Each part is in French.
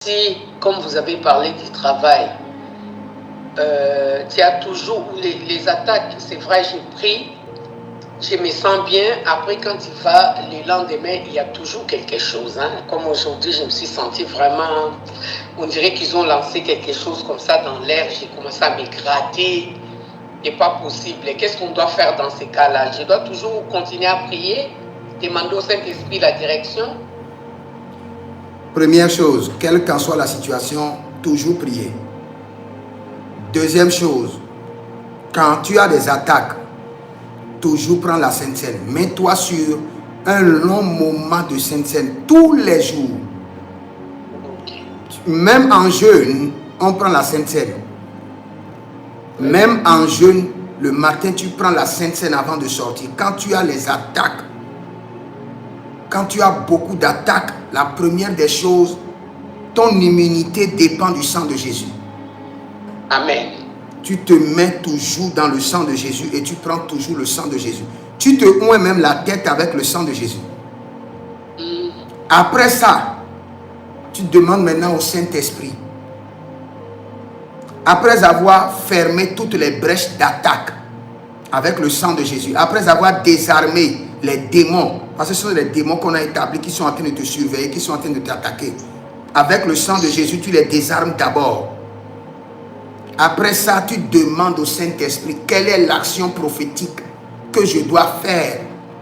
Si, comme vous avez parlé du travail, tu as toujours les attaques, c'est vrai, j'ai pris, je me sens bien. Après, quand tu vas le lendemain, il y a toujours quelque chose. Hein. Comme aujourd'hui, je me suis sentie vraiment, on dirait qu'ils ont lancé quelque chose comme ça dans l'air. J'ai commencé à me gratter. C'est pas possible. Qu'est-ce qu'on doit faire dans ces cas-là? Je dois toujours continuer à prier, demander au Saint-Esprit la direction. Première chose, quelle qu'en soit la situation, toujours prier. Deuxième chose, quand tu as des attaques, toujours prends la Sainte Seine. Mets-toi sur un long moment de Sainte Seine tous les jours. Même en jeûne, on prend la Sainte Seine. Même en jeûne, le matin, tu prends la Sainte Seine avant de sortir. Quand tu as les attaques, quand tu as beaucoup d'attaques, la première des choses, ton immunité dépend du sang de Jésus. Amen. Tu te mets toujours dans le sang de Jésus et tu prends toujours le sang de Jésus. Tu te oins même la tête avec le sang de Jésus. Après ça, tu demandes maintenant au Saint-Esprit. Après avoir fermé toutes les brèches d'attaque avec le sang de Jésus, après avoir désarmé les démons, parce que ce sont les démons qu'on a établis qui sont en train de te surveiller, qui sont en train de t'attaquer. Avec le sang de Jésus, tu les désarmes d'abord. Après ça, tu demandes au Saint-Esprit quelle est l'action prophétique que je dois faire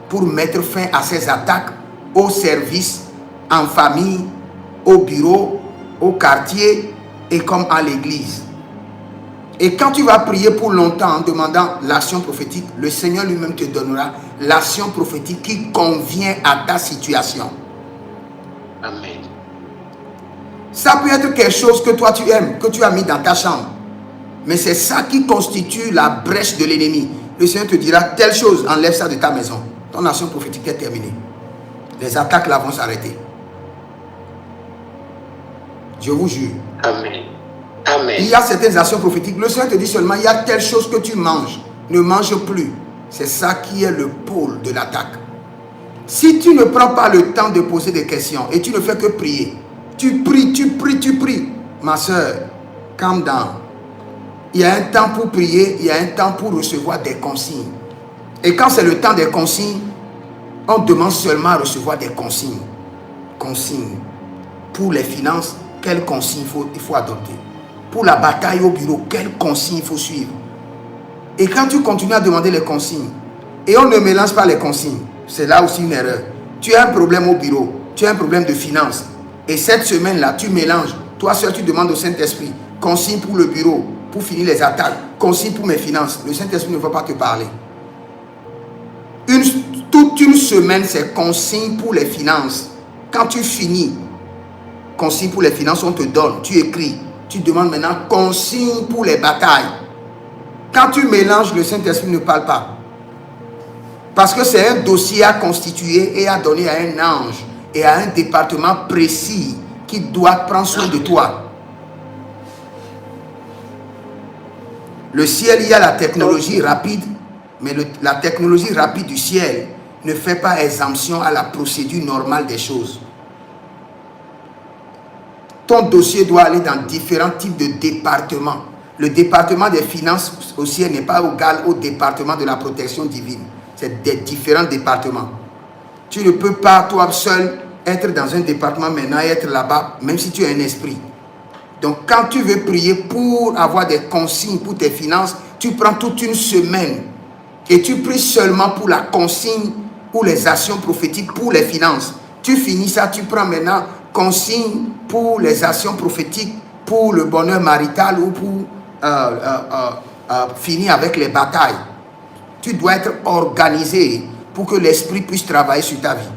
pour mettre fin à ces attaques au service, en famille, au bureau, au quartier et comme à l'église. Et quand tu vas prier pour longtemps en demandant l'action prophétique, le Seigneur lui-même te donnera l'action prophétique qui convient à ta situation. Amen. Ça peut être quelque chose que toi tu aimes, que tu as mis dans ta chambre. Mais c'est ça qui constitue la brèche de l'ennemi. Le Seigneur te dira telle chose, enlève ça de ta maison. Ton action prophétique est terminée. Les attaques là vont s'arrêter. Je vous jure. Amen. Amen. Il y a certaines actions prophétiques. Le Seigneur te dit seulement, il y a telle chose que tu manges. Ne mange plus. C'est ça qui est le pôle de l'attaque. Si tu ne prends pas le temps de poser des questions et tu ne fais que prier, tu pries. Ma soeur, calm down. Il y a un temps pour prier, il y a un temps pour recevoir des consignes. Et quand c'est le temps des consignes, on demande seulement à recevoir des consignes. Consignes. Pour les finances, quelles consignes il faut adopter? Pour la bataille au bureau, quelles consignes il faut suivre? Et quand tu continues à demander les consignes, et on ne mélange pas les consignes, c'est là aussi une erreur. Tu as un problème au bureau, tu as un problème de finances, et cette semaine-là, tu mélanges. Toi seul, tu demandes au Saint-Esprit, consigne pour le bureau, pour finir les attaques, consigne pour mes finances. Le Saint-Esprit ne va pas te parler. Toute une semaine, c'est consigne pour les finances. Quand tu finis, consigne pour les finances, on te donne, tu écris. Tu demandes maintenant consigne pour les batailles. Quand tu mélanges, le Saint-Esprit ne parle pas. Parce que c'est un dossier à constituer et à donner à un ange et à un département précis qui doit prendre soin de toi. Le ciel, il y a la technologie rapide, mais la technologie rapide du ciel ne fait pas exemption à la procédure normale des choses. Ton dossier doit aller dans différents types de départements. Le département des finances au ciel n'est pas égal au département de la protection divine. C'est des différents départements. Tu ne peux pas, toi seul, être dans un département maintenant et être là-bas, même si tu as un esprit. Donc, quand tu veux prier pour avoir des consignes pour tes finances, tu prends toute une semaine et tu pries seulement pour la consigne ou les actions prophétiques pour les finances. Tu finis ça, tu prends maintenant consigne pour les actions prophétiques, pour le bonheur marital ou pour finir avec les batailles. Tu dois être organisé pour que l'esprit puisse travailler sur ta vie.